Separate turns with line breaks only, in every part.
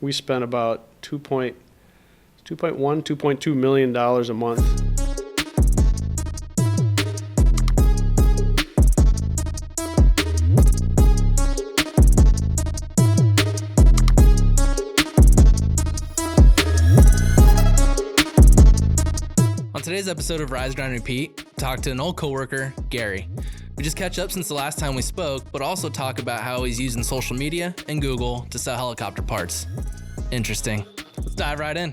we spent about $2.2 million a month.
On today's episode of Rise, Grind, Repeat, talk to an old coworker, Gary. We just catch up since the last time we spoke, but also talk about how he's using social media and Google to sell helicopter parts. Interesting. Let's dive right in.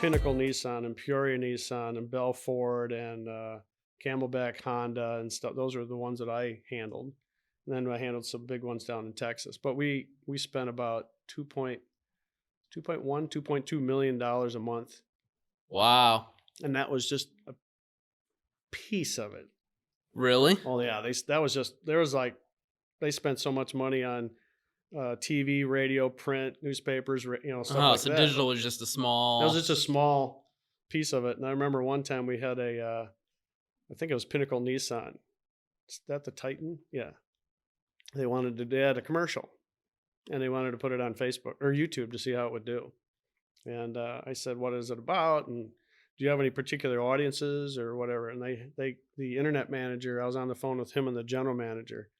Pinnacle Nissan and Peoria Nissan and Bell Ford and Camelback Honda and stuff. Those are the ones that I handled. And then I handled some big ones down in Texas. But we spent about $2.2 million a month.
Wow.
And that was just a piece of it.
Really?
Oh yeah, they spent so much money on TV, radio, print, newspapers, stuff like
so
that.
Digital was just a small...
That was just a small piece of it. And I remember one time we had I think it was Pinnacle Nissan. Is that the Titan? Yeah. They had a commercial, and they wanted to put it on Facebook or YouTube to see how it would do. And I said, "What is it about? And do you have any particular audiences or whatever?" And the internet manager, I was on the phone with him and the general manager.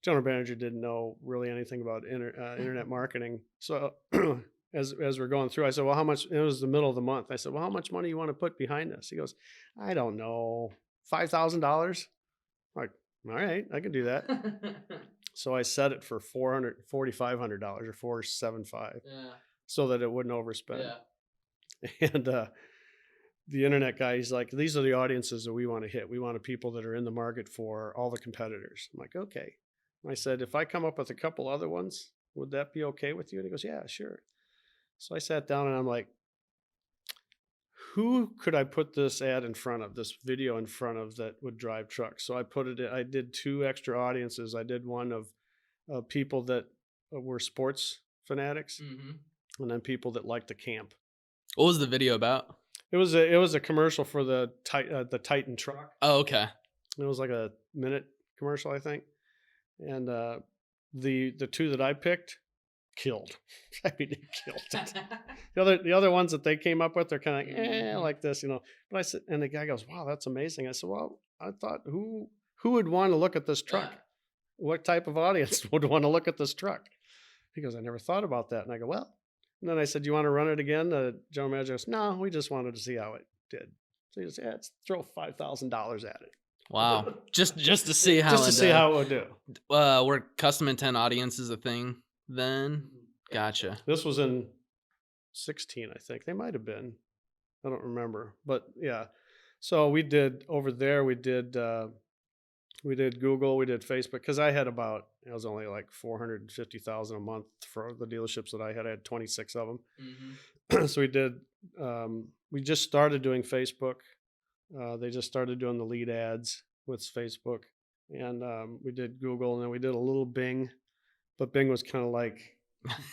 General manager didn't know really anything about internet marketing. So as we're going through, I said, "Well, how much?" It was the middle of the month. I said, "Well, how much money you want to put behind this?" He goes, "I don't know, $5,000." Like, all right, I can do that. So I set it for $4,500 or $475, so that it wouldn't overspend. Yeah. And the internet guy, he's like, "These are the audiences that we want to hit. We want people that are in the market for all the competitors." I'm like, "Okay." I said, "If I come up with a couple other ones, would that be okay with you?" And he goes, "Yeah, sure." So I sat down and I'm like, who could I put this ad in front of, this video in front of, that would drive trucks? So I did two extra audiences. I did one of people that were sports fanatics, and then people that like to camp.
What was the video about?
It was a commercial for the Titan truck.
Oh, okay.
It was like a minute commercial, I think. And the two that I picked killed. I mean, it killed it. The other ones that they came up with, they're kind of like this, But I said, and the guy goes, "Wow, that's amazing." I said, "Well, I thought who would want to look at this truck? What type of audience would want to look at this truck?" He goes, "I never thought about that." And I go, "Well," and then I said, "Do you want to run it again?" The general manager goes, "No, we just wanted to see how it did." So he goes, "Yeah, let's throw $5,000 at it." Wow.
just to see how
it would do.
Were custom intent audiences a thing then? Gotcha.
This was in 16, I think. They might have been. I don't remember. But yeah. So we did over there, we did Google, we did Facebook, because it was only like $450,000 a month for the dealerships that I had. I had 26 of them. So we just started doing Facebook. They just started doing the lead ads with Facebook, and we did Google, and then we did a little Bing, but Bing was kind of like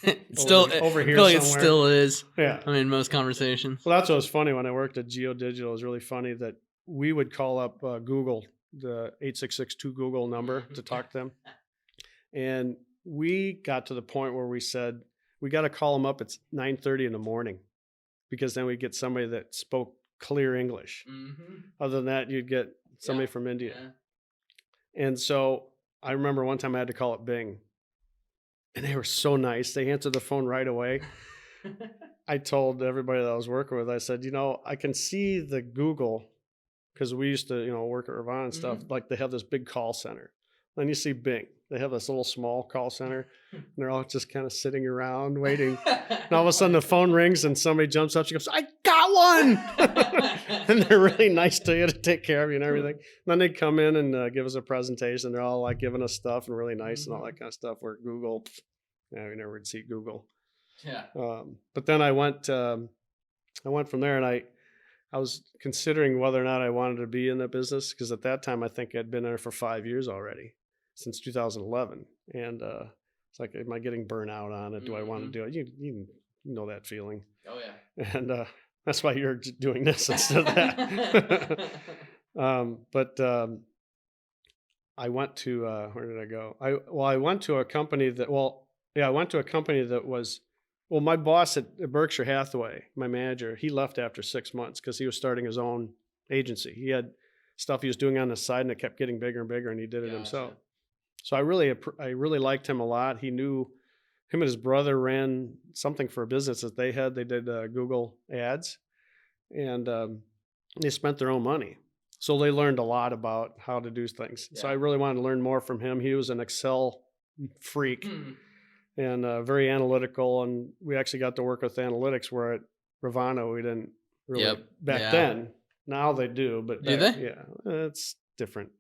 over here somewhere.
It still is.
Yeah.
I mean, most conversations.
Well, that's what was funny when I worked at Digital. It was really funny that we would call up Google, the 8662 Google number, to talk to them, and we got to the point where we said we got to call them up at 9:30 in the morning, because then we get somebody that spoke clear English. Other than that, you'd get somebody from India. Yeah. And so I remember one time I had to call it Bing, and they were so nice. They answered the phone right away. I told everybody that I was working with, I said, I can see the Google, because we used to, work at Ravon and stuff, like they have this big call center. Then you see Bing. They have this little small call center, and they're all just kind of sitting around waiting. And all of a sudden the phone rings and somebody jumps up. She goes, "I got one!" And they're really nice to you, to take care of you and everything. And then they come in and give us a presentation. They're all like giving us stuff and really nice and all that kind of stuff. Where Google, we never would see Google. Yeah. But then I went from there, and I was considering whether or not I wanted to be in the business, because at that time I think I'd been there for 5 years already, since 2011, and it's like, am I getting burnt out on it? Do I want to do it? You You know that feeling.
Oh yeah.
And that's why you're doing this instead of that. But I went to where did I go? I went to a company that I went to a company that was my boss at Berkshire Hathaway, my manager, he left after 6 months because he was starting his own agency. He had stuff he was doing on the side, and it kept getting bigger and bigger, and he did it himself. So I really liked him a lot. He knew him and his brother ran something for a business that they had. They did Google ads, and they spent their own money. So they learned a lot about how to do things. Yeah. So I really wanted to learn more from him. He was an Excel freak and very analytical. And we actually got to work with analytics where at Ravano we didn't really back then. Now they do, but
do they?
Yeah, it's different.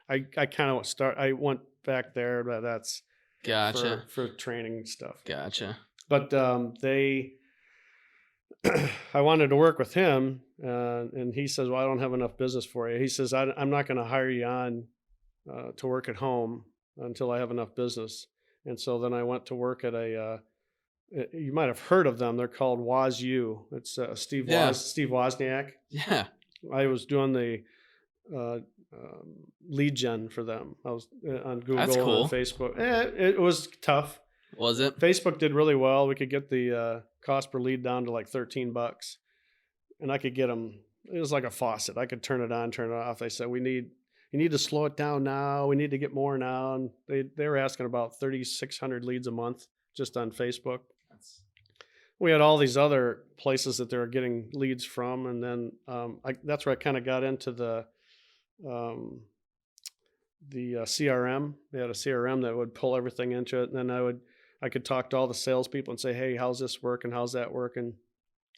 I kind of I went back there, but that's
gotcha
for training stuff.
Gotcha.
But I wanted to work with him, and he says, well, I don't have enough business for you. He says, I'm not going to hire you on to work at home until I have enough business. And so then I went to work at you might have heard of them. They're called WazU. It's Steve Wozniak.
Yeah.
I was doing the lead gen for them. I was on Google.
That's cool.
And Facebook. It was tough.
Was it?
Facebook did really well. We could get the cost per lead down to like $13, and I could get them. It was like a faucet. I could turn it on, turn it off. They said, you need to slow it down now. We need to get more now. And they were asking about 3,600 leads a month just on Facebook. We had all these other places that they were getting leads from, and then that's where I kind of got into the CRM. They had a CRM that would pull everything into it, and then I could talk to all the salespeople and say, hey, how's this work and how's that work? And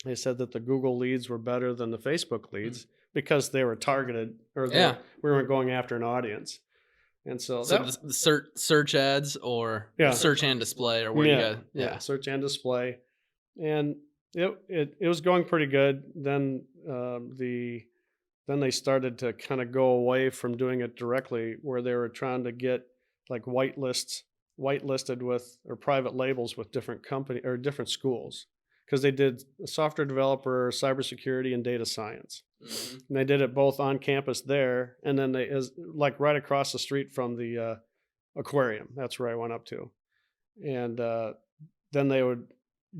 they said that the Google leads were better than the Facebook leads because they were targeted, or we weren't going after an audience. And so
the search ads or search and display, or where you got
search and display. And it was going pretty good. Then then they started to kind of go away from doing it directly, where they were trying to get like whitelisted with or private labels with different company or different schools, because they did software developer, cybersecurity, and data science. Mm-hmm. And they did it both on campus there, and then like right across the street from the aquarium. That's where I went up to, and then they would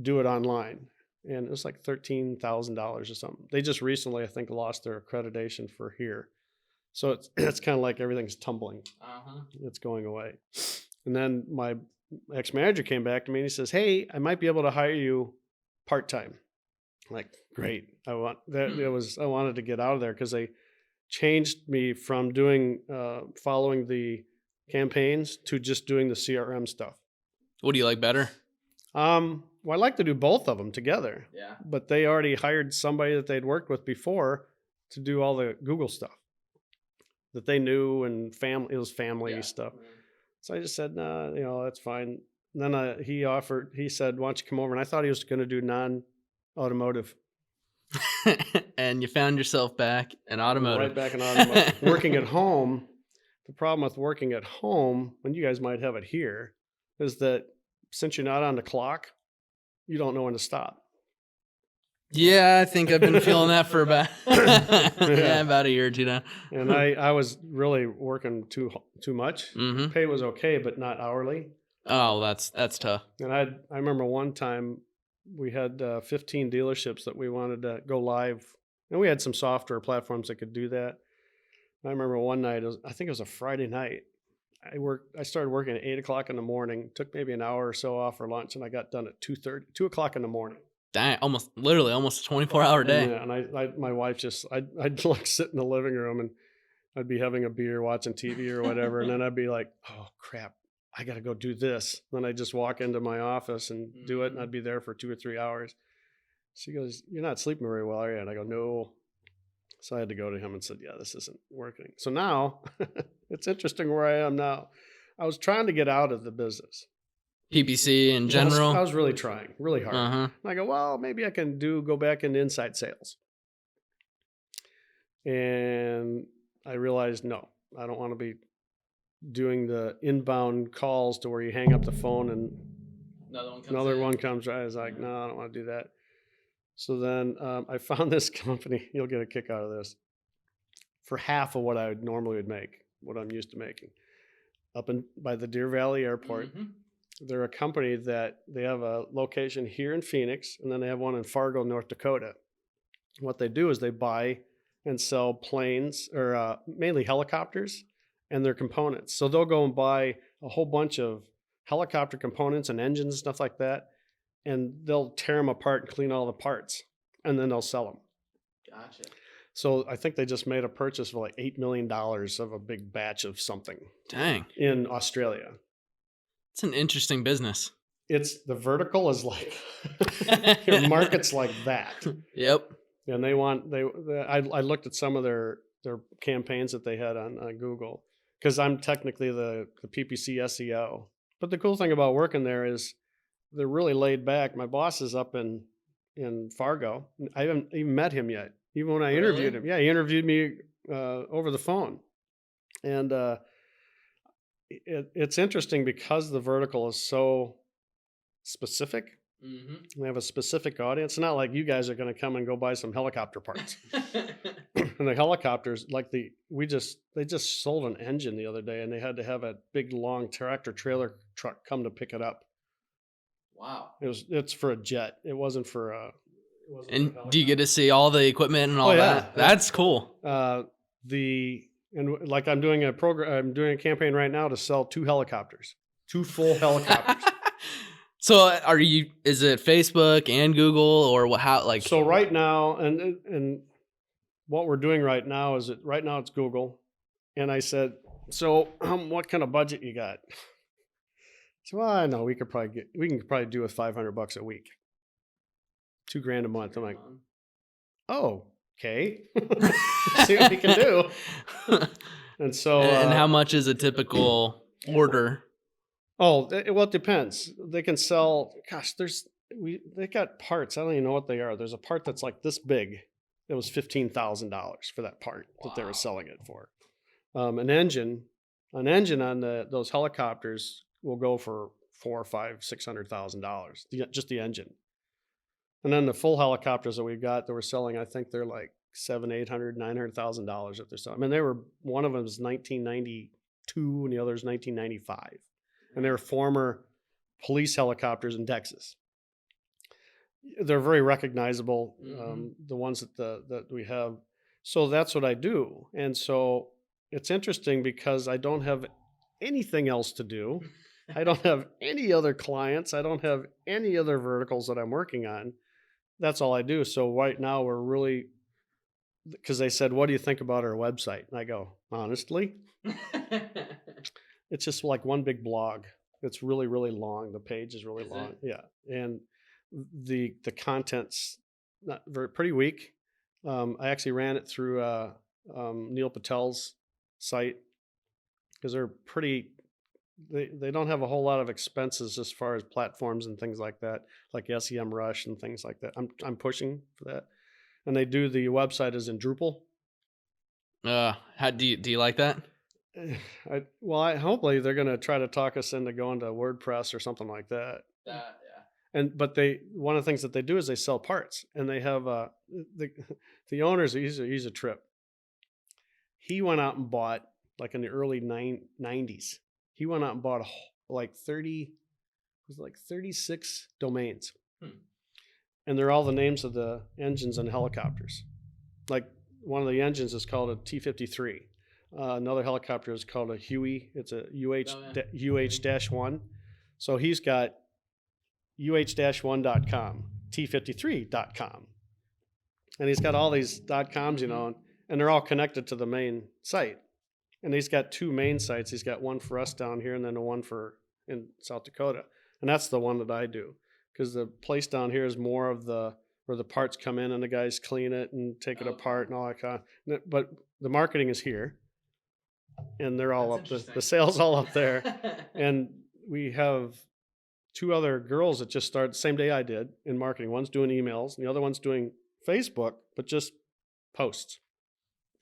do it online, and it was like $13,000 or something. They just recently, I think, lost their accreditation for here, so it's kind of like everything's tumbling. It's going away. And then my ex-manager came back to me and he says, hey, I might be able to hire you part-time. I'm like, great. I wanted to get out of there because they changed me from doing following the campaigns to just doing the CRM stuff.
What do you like better?
Well, I like to do both of them together.
Yeah. But
they already hired somebody that they'd worked with before to do all the Google stuff that they knew, and it was family stuff. So I just said, no, that's fine. And then he said, why don't you come over? And I thought he was going to do non-automotive.
And you found yourself back in automotive.
Right back in automotive. Working at home. The problem with working at home, and you guys might have it here, is that since you're not on the clock, you don't know when to stop.
Yeah, I think I've been feeling that for about about a year or two now.
And I was really working too much.
Mm-hmm.
Pay was okay, but not hourly.
Oh, that's tough. And
I remember one time we had 15 dealerships that we wanted to go live, and we had some software platforms that could do that. I remember one night, I think it was a Friday night. I started working at 8:00 in the morning. Took maybe an hour or so off for lunch, and I got done at 2 o'clock in the morning.
Dang, almost a 24-hour day.
Yeah, and my wife I'd like sit in the living room, and I'd be having a beer, watching TV or whatever, and then I'd be like, oh crap, I got to go do this. Then I'd just walk into my office and do it, and I'd be there for 2 or 3 hours. She goes, you're not sleeping very well, are you? And I go, no. So I had to go to him and said, yeah, this isn't working. So now it's interesting where I am now. I was trying to get out of the business.
PPC in general?
I was really trying, really hard. And I go, well, maybe I can go back into inside sales. And I realized, no, I don't want to be doing the inbound calls to where you hang up the phone and Another one comes right. I was like, no, I don't want to do that. So then I found this company. You'll get a kick out of this. For half of what I normally would make, what I'm used to making, up in by the Deer Valley Airport. They're a company that they have a location here in Phoenix, and then they have one in Fargo, North Dakota. What they do is they buy and sell planes, or mainly helicopters, and their components. So they'll go and buy a whole bunch of helicopter components and engines and stuff like that, and they'll tear them apart and clean all the parts, and then they'll sell them.
Gotcha.
So I think they just made a purchase for like $8 million of a big batch of something.
Dang.
In Australia.
It's an interesting business.
It's the vertical is like your market's like that.
Yep.
And I looked at some of their campaigns that they had on Google, because I'm technically the PPC SEO. But the cool thing about working there is they're really laid back. My boss is up in Fargo. I haven't even met him yet. Even when I interviewed him. Yeah, he interviewed me over the phone. And it's interesting because the vertical is so specific. We have a specific audience. It's not like you guys are going to come and go buy some helicopter parts. And the helicopters, like they just sold an engine the other day, and they had to have a big long tractor trailer truck come to pick it up.
Wow.
It's for a jet. It wasn't for
And do you get to see all the equipment and all that?
Yeah.
That's cool.
And like I'm doing a campaign right now to sell 2 helicopters, 2 full helicopters.
So is it Facebook and Google, or what, how, like?
So right now, and what we're doing right now is right now it's Google. And I said, so what kind of budget you got? So, well, I know we can probably do with $500 a week, $2,000 a month. I'm like, oh, okay. See what we can do. And so,
and how much is a typical order?
Well, it depends. They can sell. Gosh, they got parts. I don't even know what they are. There's a part that's like this big. It was $15,000 for that part that they were selling it for. An engine on those helicopters will go for $400,000, $500,000, $600,000. Just the engine. And then the full helicopters that we got that we're selling, I think they're like $700,000, $800,000, $900,000 that they're selling. I mean, one of them is 1992 and the other is 1995. And they're former police helicopters in Texas. They're very recognizable, the ones that we have. So that's what I do. And so it's interesting because I don't have anything else to do. I don't have any other clients. I don't have any other verticals that I'm working on. That's all I do. So right now we're really, because they said, what do you think about our website? And I go, honestly, it's just like one big blog. It's really, really long. The page is really long. Yeah. And the content's pretty weak. I actually ran it through Neil Patel's site, because they're pretty, they don't have a whole lot of expenses as far as platforms and things like that, like SEMrush and things like that. I'm pushing for that. And the website is in Drupal.
How do you like that?
Hopefully they're going to try to talk us into going to WordPress or something like that.
Yeah.
But one of the things that they do is they sell parts, and they have the owners. He's a trip. He went out and bought, like in the early 90s. He went out and bought like 36 domains, and they're all the names of the engines and helicopters. Like one of the engines is called a T-53. Another helicopter is called a Huey. It's a UH-1. So he's got UH-1.com, T53.com. And he's got all these .coms, and they're all connected to the main site. And he's got 2 main sites. He's got one for us down here and then the one in South Dakota. And that's the one that I do, because the place down here is more of where the parts come in and the guys clean it and take it apart and all that kind of. But the marketing is here. And they're all up, the sales all up there. And we have 2 other girls that just started the same day I did in marketing. One's doing emails and the other one's doing Facebook, but just posts.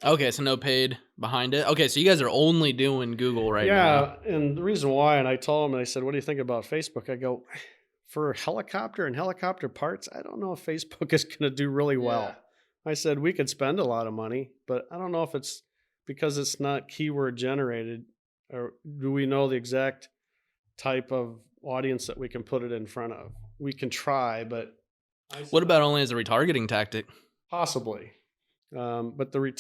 Okay, so no paid behind it. Okay, so you guys are only doing Google right now.
Yeah, and the reason why, and I told them, and I said, what do you think about Facebook? I go, for helicopter and helicopter parts, I don't know if Facebook is going to do really well. I said, we could spend a lot of money, but I don't know if it's because it's not keyword generated, or do we know the exact type of audience that we can put it in front of? We can try, but
What about only as a retargeting tactic?
possibly. But the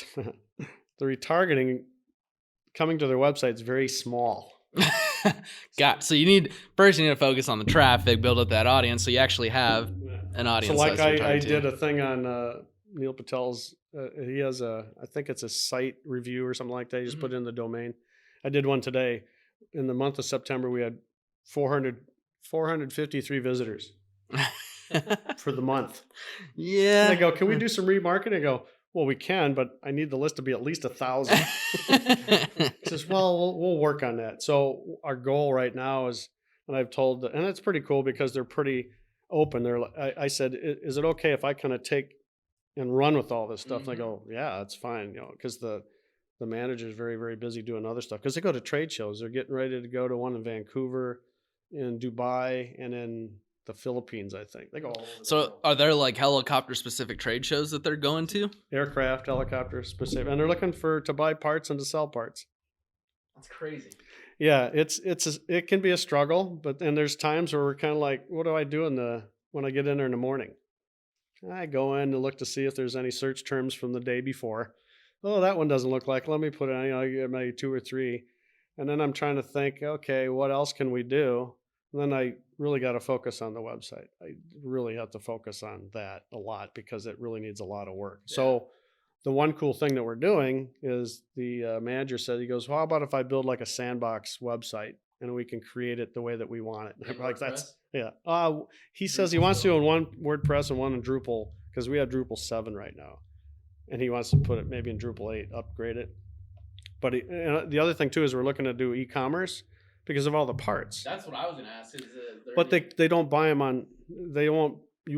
retargeting coming to their website is very small.
So you need to focus on the traffic, build up that audience, so you actually have an audience.
So like
size to
I
retarget
did
to.
a thing on Neil Patel's, he has I think it's a site review or something like that. You just put in the domain. I did one today. In the month of September, we had 453 visitors for the month.
Yeah.
And I go, can we do some remarketing? I go, well, we can, but I need the list to be at least 1,000. He says, well, we'll work on that. So our goal right now is, and I've told, and it's pretty cool because they're pretty open. I said, is it okay if I kind of take and run with all this stuff? And they go, yeah, that's fine. Because the manager is very, very busy doing other stuff because they go to trade shows. They're getting ready to go to one in Vancouver, in Dubai, and in the Philippines, I think. They go all over the
So
world.
are there like helicopter specific trade shows that they're going to?
Aircraft, helicopter specific, and they're looking to buy parts and to sell parts.
That's crazy.
Yeah, it can be a struggle, but then there's times where we're kind of like, what do I do when I get in there in the morning? I go in to look to see if there's any search terms from the day before. Oh, that one doesn't look like. Let me put in, I get maybe 2 or 3, and then I'm trying to think, okay, what else can we do? And then I really got to focus on the website. I really have to focus on that a lot because it really needs a lot of work.
Yeah.
So the one cool thing that we're doing is the manager said, he goes, well, how about if I build like a sandbox website and we can create it the way that we want it?
In
Like
WordPress?
yeah. He says he wants to do in one WordPress and one in Drupal because we have Drupal 7 right now. And he wants to put it maybe in Drupal 8, upgrade it. But the other thing too is we're looking to do e-commerce because of all the parts.
That's what I was going to ask.
But they don't buy them on. You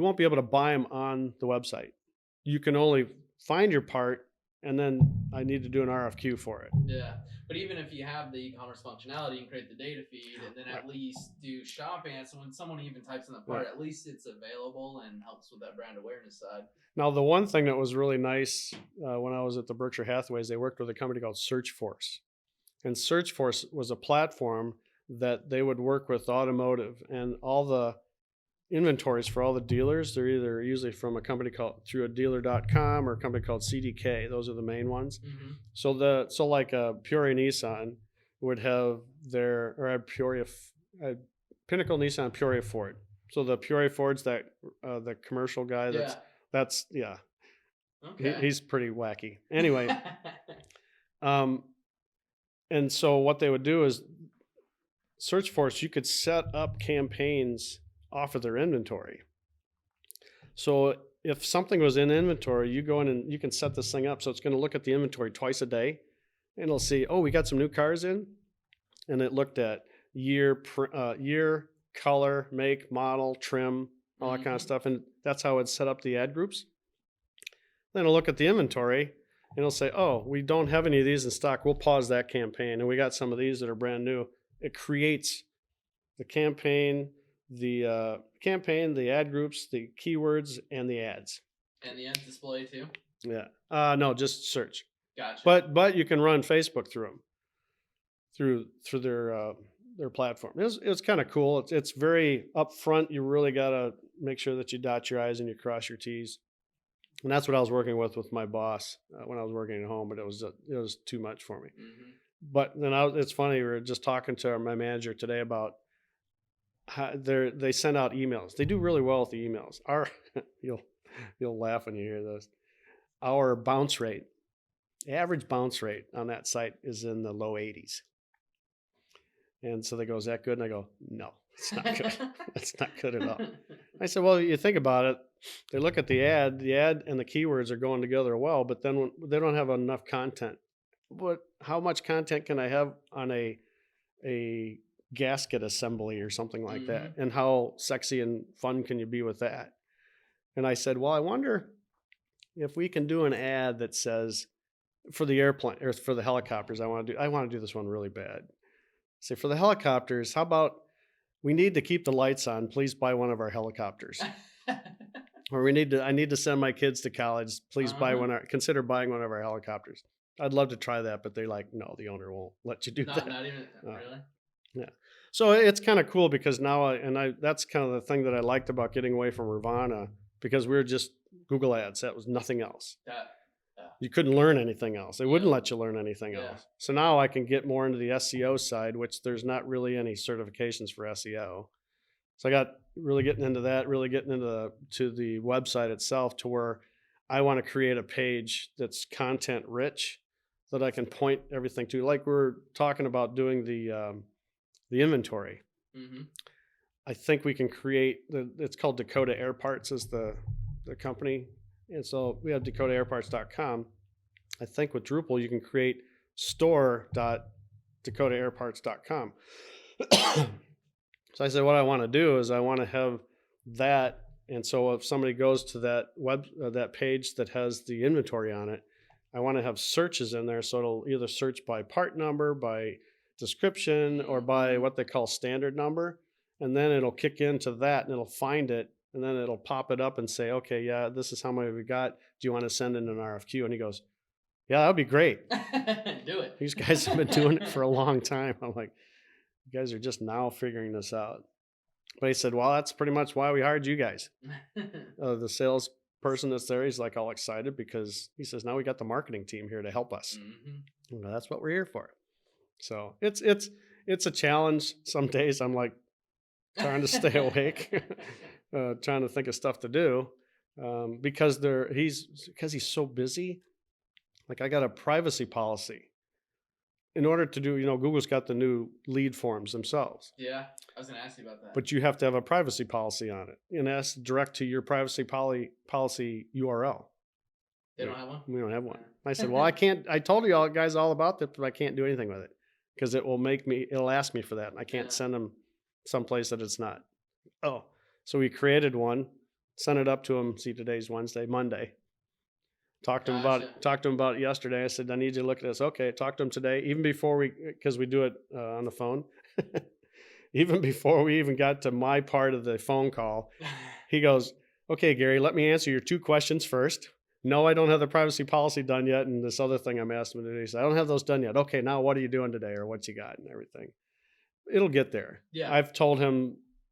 won't be able to buy them on the website. You can only find your part, and then I need to do an RFQ for it.
Yeah, but even if you have the e-commerce functionality and create the data feed, and then at least do shopping, so when someone even types in the part, at least it's available and helps with that brand awareness side.
Now, the one thing that was really nice when I was at the Berkshire Hathaways, they worked with a company called SearchForce. And SearchForce was a platform that they would work with automotive, and all the inventories for all the dealers, they're either usually from a company called through a dealer.com or a company called CDK. Those are the main ones. So like a Peoria Nissan would have Pinnacle Nissan, Peoria Ford. So the Peoria Ford's that the commercial guy that's
Okay.
he's pretty wacky. Anyway, and so what they would do is SearchForce, you could set up campaigns off of their inventory. So if something was in inventory, you go in and you can set this thing up. So it's going to look at the inventory twice a day, and it'll see, oh, we got some new cars in, and it looked at year, color, make, model, trim, all that kind of stuff, and that's how it's set up the ad groups. Then it'll look at the inventory, and it'll say, oh, we don't have any of these in stock. We'll pause that campaign, and we got some of these that are brand new. It creates the campaign, the ad groups, the keywords, and the ads.
And the end display too?
Yeah. No, just search.
Gotcha.
But you can run Facebook through them, through their platform. It's kind of cool. It's very upfront. You really got to make sure that you dot your I's and you cross your T's. And that's what I was working with my boss when I was working at home, but it was too much for me. But then it's funny, we were just talking to my manager today about how they send out emails. They do really well with the emails. You'll laugh when you hear this. Our bounce rate, average bounce rate on that site is in the low 80s. And so they go, is that good? And I go, no, it's not good. It's not good at all. I said, well, you think about it. They look at the ad and the keywords are going together well, but then they don't have enough content. How much content can I have on a gasket assembly or something like that? And how sexy and fun can you be with that? And I said, well, I wonder if we can do an ad that says for the airplane or for the helicopters, I want to do this one really bad. Say for the helicopters, how about we need to keep the lights on. Please buy one of our helicopters. Or I need to send my kids to college. Please consider buying one of our helicopters. I'd love to try that, but they're like, no, the owner won't let you do that.
Not even really.
Yeah. So it's kind of cool because now that's kind of the thing that I liked about getting away from Ravana, because we were just Google ads. That was nothing else. You couldn't learn anything else. They wouldn't let you learn anything else. So now I can get more into the SEO side, which there's not really any certifications for SEO. So I got really getting into that, really getting into the website itself, to where I want to create a page that's content rich that I can point everything to. Like we're talking about doing the inventory. Mm-hmm. I think we can create it's called Dakota Air Parts is the company. And so we have dakotaairparts.com. I think with Drupal, you can create store.dakotaairparts.com. So I said, what I want to do is I want to have that. And so if somebody goes to that that page that has the inventory on it, I want to have searches in there. So it'll either search by part number, by description, or by what they call standard number. And then it'll kick into that and it'll find it. And then it'll pop it up and say, okay, yeah, this is how many we got. Do you want to send in an RFQ? And he goes, yeah, that would be great.
Do it.
These guys have been doing it for a long time. I'm like, you guys are just now figuring this out. But he said, well, that's pretty much why we hired you guys. The salesperson that's there, he's like all excited because he says, now we got the marketing team here to help us. Mm-hmm. Well, that's what we're here for. So it's a challenge. Some days I'm like trying to stay awake. Trying to think of stuff to do, because he's so busy. Like I got a privacy policy. In order to do, Google's got the new lead forms themselves.
Yeah, I was going to ask you about that.
But you have to have a privacy policy on it, and that's direct to your privacy policy URL.
They don't have one?
We don't have one. I said, well, I can't. I told you all guys all about that, but I can't do anything with it because it'll ask me for that, and I can't send them someplace that it's not. Oh. So we created one, sent it up to him. See, today's Monday. Talked to him about it yesterday. I said, I need you to look at this. Okay, talked to him today, even before because we do it on the phone. Even before we even got to my part of the phone call, he goes, okay, Gary, let me answer your 2 questions first. No, I don't have the privacy policy done yet. And this other thing I'm asking him today, he said, I don't have those done yet. Okay, now what are you doing today, or what you got and everything? It'll get there. Yeah.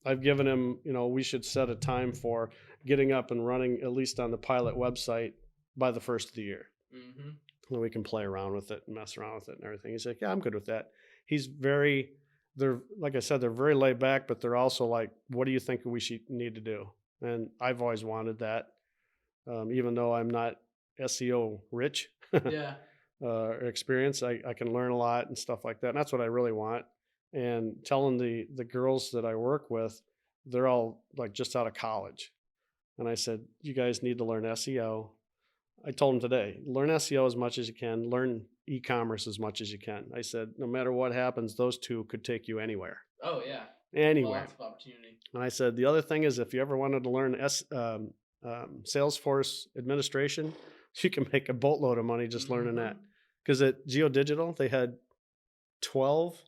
I've given him, we should set a time for getting up and running, at least on the pilot website, by the first of the year. Mm-hmm. And we can play around with it and mess around with it and everything. He's like, yeah, I'm good with that. Like I said, they're very laid back, but they're also like, what do you think we need to do? And I've always wanted that, even though I'm not SEO rich. Yeah. Experience. I can learn a lot and stuff like that. And that's what I really want. And telling the girls that I work with, they're all like just out of college. And I said, you guys need to learn SEO. I told them today, learn SEO as much as you can, learn e-commerce as much as you can. I said, no matter what happens, those 2 could take you anywhere.
Oh, yeah.
Anywhere.
Lots of opportunity.
And I said, the other thing is, if you ever wanted to learn Salesforce administration, you can make a boatload of money just learning that. Because at GeoDigital, they had 12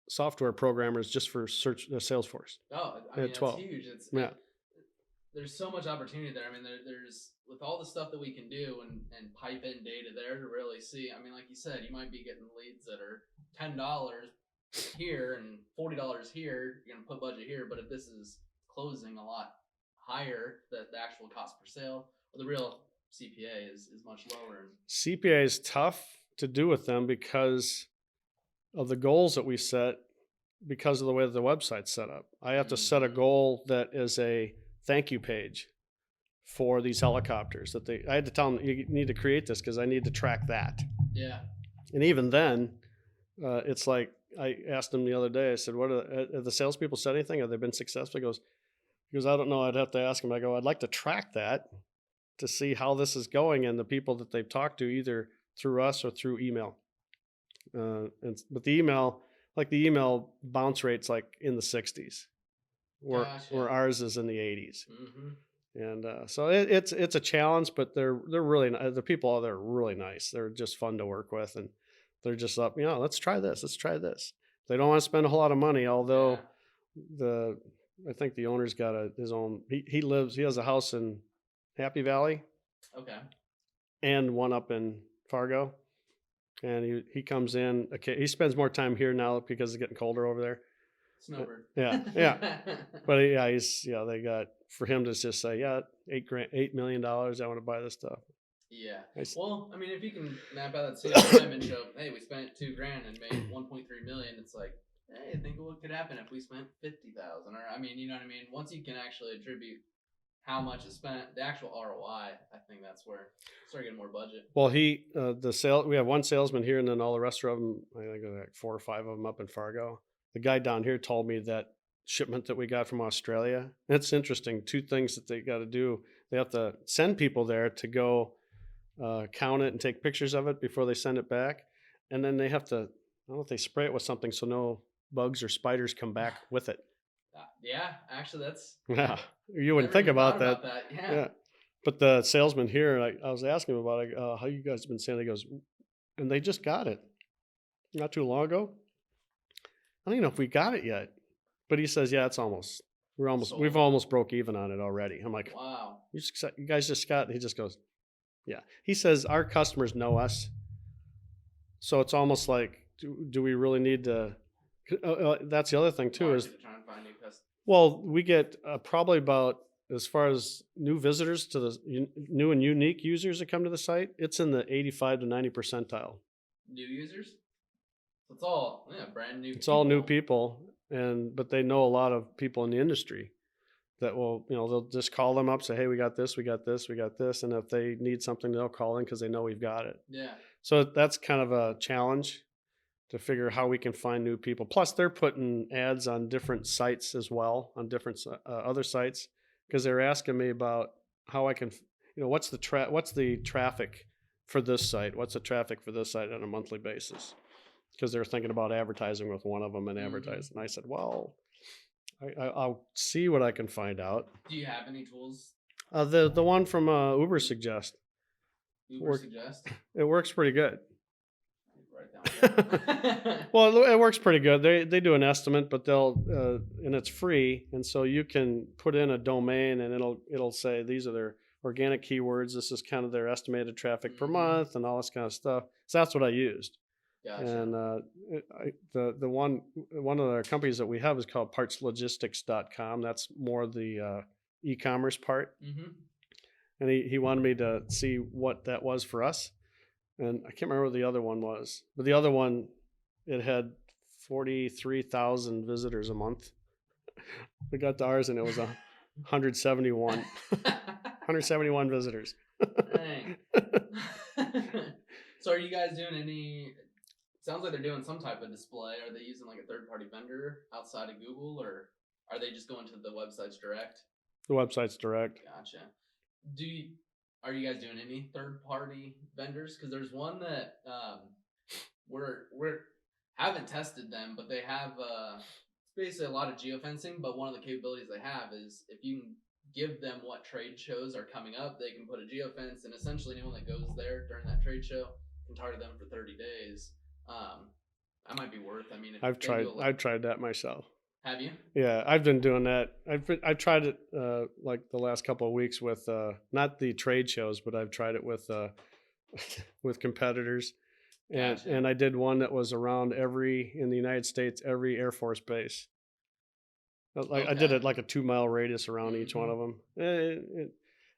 software programmers just for Salesforce.
Oh, I mean, 12. That's huge. There's so much opportunity there. I mean, there's with all the stuff that we can do and pipe in data there to really see. I mean, like you said, you might be getting leads that are $10 here and $40 here. You're going to put budget here, but if this is closing a lot higher, the actual cost per sale, or the real CPA is much lower.
CPA is tough to do with them because of the goals that we set, because of the way that the website's set up. I have to set a goal that is a thank you page for these helicopters. I had to tell them, you need to create this because I need to track that. Yeah. And even then, it's like, I asked him the other day, I said, have the salespeople said anything? Have they been successful? He goes, I don't know. I'd have to ask him. I go, I'd like to track that to see how this is going and the people that they've talked to, either through us or through email. But the email bounce rate's like in the 60s, where ours is in the 80s. Mm-hmm. And so it's a challenge, but they're really, the people out there are really nice. They're just fun to work with, and They're just up, let's try this. Let's try this. They don't want to spend a whole lot of money, although I think the owner's got his own, he has a house in Happy Valley.
Okay.
And one up in Fargo. And he comes in, okay, he spends more time here now because it's getting colder over there.
Snowbird.
Yeah. But they got, for him to just say, $8 million, I want to buy this stuff.
Yeah. Well, I mean, if you can map out that CRM and show, hey, we spent $2,000 and made 1.3 million, it's like, hey, think of what could happen if we spent 50,000. Or, I mean, you know what I mean? Once you can actually attribute how much is spent, the actual ROI, I think that's where start getting more budget.
Well, we have one salesman here, and then all the rest of them, I think like 4 or 5 of them up in Fargo. The guy down here told me that shipment that we got from Australia. It's interesting. 2 things that they got to do. They have to send people there to go count it and take pictures of it before they send it back. And then they have to, I don't know if they spray it with something so no bugs or spiders come back with it.
Yeah, actually that's...
Yeah, you wouldn't think about that. Yeah. But the salesman here, I was asking him about how you guys have been saying, he goes, and they just got it not too long ago. I don't even know if we got it yet, but he says, yeah, we've almost broke even on it already. I'm like,
wow,
you guys just got it. He just goes, yeah. He says, our customers know us. So it's almost like, do we really need to, that's the other thing too, is, well, we get probably about, as far as new visitors to the new and unique users that come to the site, it's in the 85 to 90 percentile.
New users? It's all brand new.
It's all new people, but they know a lot of people in the industry that will, they'll just call them up, say, hey, we got this, we got this, we got this, and if they need something, they'll call in because they know we've got it.
Yeah.
So that's kind of a challenge to figure how we can find new people. Plus, they're putting ads on different sites as well, on different other sites, because they're asking me about how I can, what's the traffic for this site? What's the traffic for this site on a monthly basis? Because they're thinking about advertising with one of them and advertising. And I said, well, I'll see what I can find out.
Do you have any tools?
The one from Uber Suggest.
Suggest?
It works pretty good. Well, it works pretty good. They do an estimate, but and it's free, and so you can put in a domain, and it'll say these are their organic keywords. This is kind of their estimated traffic per month, and all this kind of stuff. So that's what I used.
Gotcha.
And the one of the companies that we have is called partslogistics.com. That's more the e-commerce part. Mm-hmm. And he wanted me to see what that was for us. And I can't remember what the other one was, but the other one, it had 43,000 visitors a month. We got to ours and it was 171, 171 visitors.
Dang. So are you guys doing any, sounds like they're doing some type of display. Are they using like a third-party vendor outside of Google, or are they just going to the websites direct?
The website's direct.
Gotcha. Are you guys doing any third-party vendors? Because there's one that we're haven't tested them, but they have it's basically a lot of geofencing. But one of the capabilities they have is if you can give them what trade shows are coming up, they can put a geofence, and essentially anyone that goes there during that trade show can target them for 30 days. That might be worth. I mean,
I've tried that myself.
Have you?
Yeah, I've been doing that. I've tried it like the last couple of weeks with not the trade shows, but I've tried it with with competitors, and
Gotcha.
And I did one that was around in the United States, every Air Force base. I did it like a 2-mile radius around each one of them.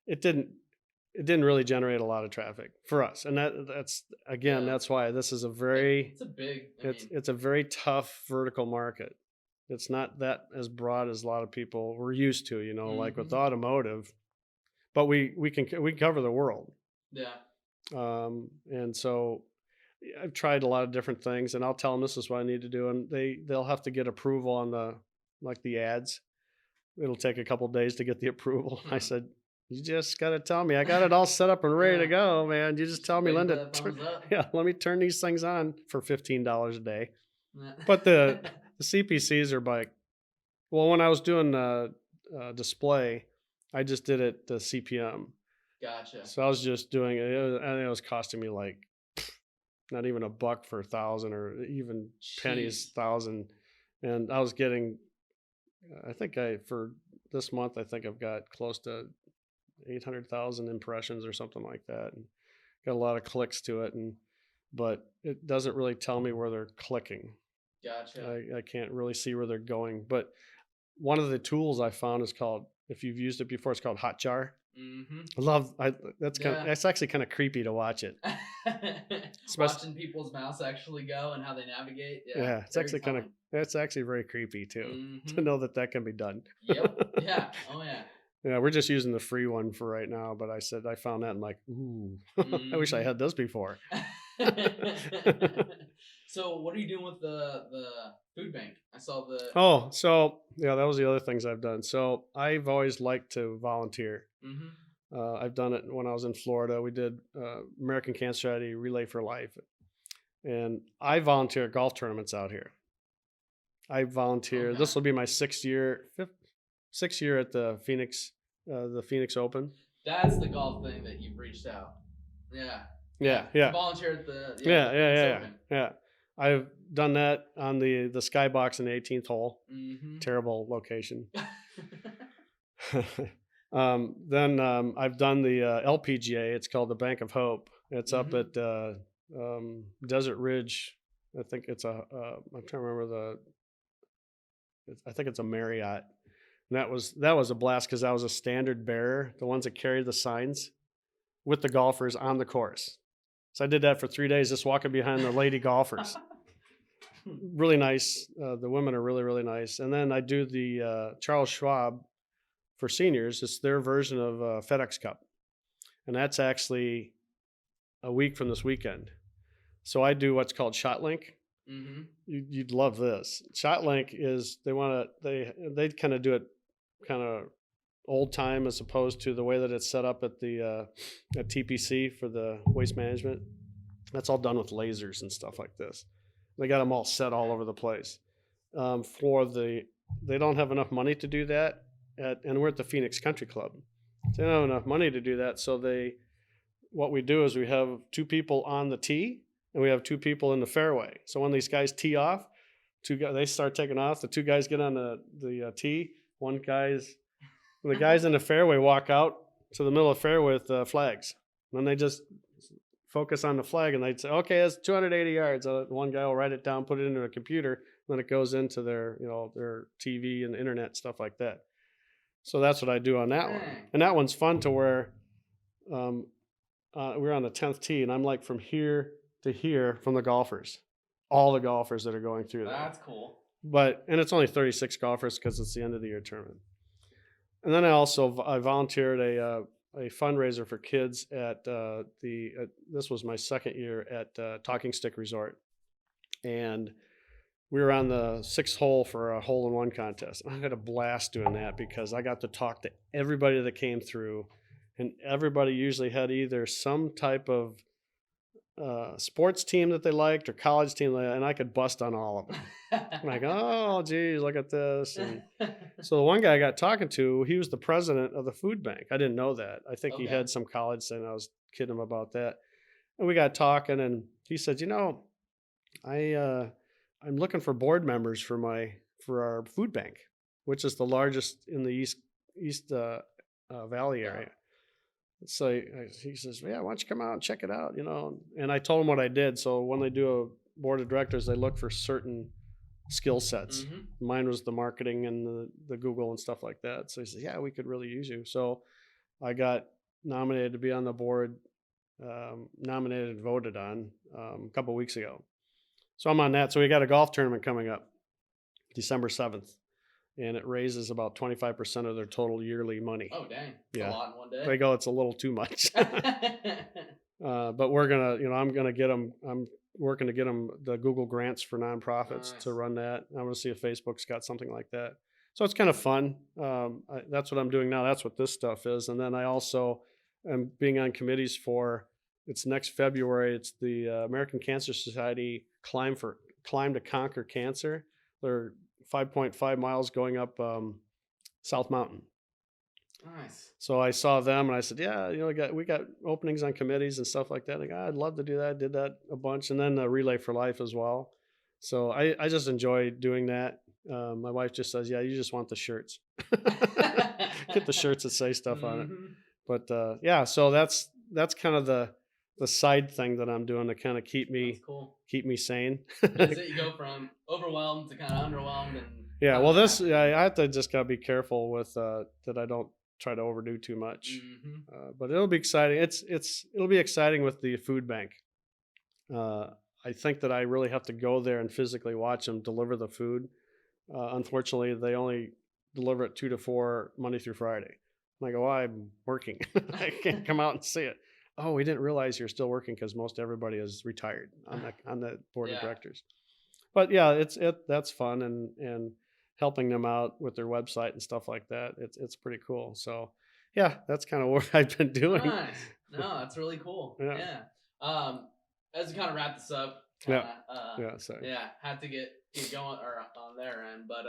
It didn't really generate a lot of traffic for us, and that's why this is it's a very tough vertical market. It's not that as broad as a lot of people were used to, like with automotive, but we cover the world.
Yeah.
And so I've tried a lot of different things, and I'll tell them this is what I need to do, and they'll have to get approval on the ads. It'll take a couple of days to get the approval. I said, you just got to tell me. I got it all set up and ready to go, man. You just tell me, Linda, let me turn these things on for $15 a day. But the CPCs are like, well, when I was doing display, I just did it the CPM.
Gotcha.
So I was just doing it. I think it was costing me like not even $1 for 1,000 or even pennies,
Jeez.
1,000. And I was getting, for this month, I think I've got close to 800,000 impressions or something like that. And got a lot of clicks to it. But it doesn't really tell me where they're clicking.
Gotcha.
I can't really see where they're going. But one of the tools I found is called, if you've used it before, it's called Hotjar. That's actually kind of creepy to watch it.
Watching people's mouse actually go and how they navigate.
Yeah, it's actually that's actually very creepy too, to know that can be done.
Yep. Yeah. Oh yeah.
Yeah, we're just using the free one for right now, but I found that and like, ooh, I wish I had this before.
So what are you doing with the food bank? I saw the.
Oh, so yeah, that was the other things I've done. So I've always liked to volunteer. I've done it when I was in Florida. We did American Cancer Society Relay for Life, and I volunteer at golf tournaments out here. I volunteer.
Okay.
This will be my sixth year at the Phoenix Open.
That's the golf thing that you've reached out. Yeah.
Yeah.
To volunteer at the.
Yeah. I've done that on the skybox in the 18th hole. Terrible location. Then I've done the LPGA. It's called the Bank of Hope. It's up at Desert Ridge. I think it's I'm trying to remember I think it's a Marriott. And that was a blast because I was a standard bearer, the ones that carried the signs with the golfers on the course. So I did that for 3 days, just walking behind the lady golfers. Really nice. The women are really, really nice. And then I do the Charles Schwab for seniors. It's their version of FedEx Cup. And that's actually a week from this weekend. So I do what's called ShotLink. You'd love this. ShotLink is they kind of do it kind of old time as opposed to the way that it's set up at the at TPC for the waste management. That's all done with lasers and stuff like this. They got them all set all over the place. They don't have enough money to do that, and we're at the Phoenix Country Club. So they don't have enough money to do that. So what we do is we have 2 people on the tee and we have 2 people in the fairway. So when these guys tee off, they start taking off. The 2 guys get on the tee. The guys in the fairway walk out to the middle of the fairway with flags. And then they just focus on the flag and they'd say, okay, that's 280 yards. One guy will write it down, put it into a computer, and then it goes into their TV and internet, stuff like that. So that's what I do on that one. And that one's fun to where we're on the 10th tee and I'm like from here to here from the golfers, all the golfers that are going through there.
That's cool.
And it's only 36 golfers because it's the end of the year tournament. And then I volunteered a fundraiser for kids at this was my second year at Talking Stick Resort, and we were on the 6th hole for a hole-in-one contest. I had a blast doing that because I got to talk to everybody that came through, and everybody usually had either some type of sports team that they liked or college team, and I could bust on all of them. I'm like, oh, geez, look at this. And so the one guy I got talking to, he was the president of the food bank. I didn't know that. I think he had some college thing. I was kidding him about that. And we got talking, and he said, I'm looking for board members for our food bank, which is the largest in the East Valley area. So he says, yeah, why don't you come out and check it out, And I told him what I did. So when they do a board of directors, they look for certain skill sets. Mine was the marketing and the Google and stuff like that. So he says, yeah, we could really use you. So I got nominated to be on the board, nominated and voted on a couple of weeks ago. So I'm on that. So we got a golf tournament coming up December 7th. And it raises about 25% of their total yearly money.
Oh, dang.
Yeah.
A lot in one day.
They go, it's a little too much. But we're going to, I'm working to get them the Google grants for nonprofits to run that. I'm going to see if Facebook's got something like that. So it's kind of fun. That's what I'm doing now. That's what this stuff is. And then I also am being on committees it's next February. It's the American Cancer Society Climb to Conquer Cancer. They're 5.5 miles going up South Mountain.
Nice.
So I saw them and I said, yeah, we got openings on committees and stuff like that. Like, I'd love to do that. I did that a bunch. And then Relay for Life as well. So I just enjoy doing that. My wife just says, yeah, you just want the shirts. Get the shirts that say stuff on it. But yeah, so that's kind of the side thing that I'm doing to kind of keep me sane.
Is it you go from overwhelmed to kind of underwhelmed and
yeah, well, I have to just gotta be careful with that I don't try to overdo too much. But it'll be exciting. It'll be exciting with the food bank. I think that I really have to go there and physically watch them deliver the food. Unfortunately, they only deliver it 2 to 4 Monday through Friday. And I go, well, I'm working. I can't come out and see it. Oh, we didn't realize you're still working because most everybody is retired on the board of directors. But yeah, that's fun and helping them out with their website and stuff like that. It's pretty cool. So yeah, that's kind of what I've been doing.
Nice. No, that's really cool. Yeah. As we kind of wrap this up, had to get going or on their end, but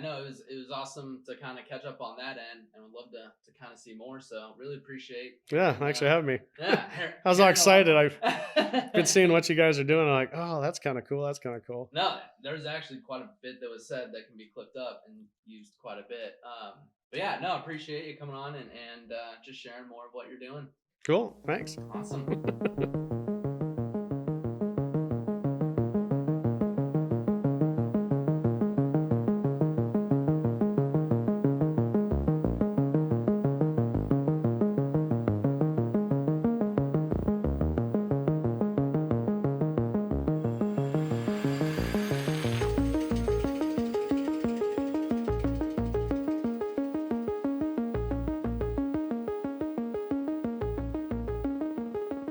no, it was awesome to kind of catch up on that end, and would love to kind of see more. So really appreciate.
Yeah, thanks for having me.
Yeah,
I was all excited. I've been seeing what you guys are doing. I'm like, oh, that's kind of cool. That's kind of cool.
No, there's actually quite a bit that was said that can be clipped up and used quite a bit. But yeah, no, appreciate you coming on and just sharing more of what you're doing.
Cool. Thanks.
Awesome.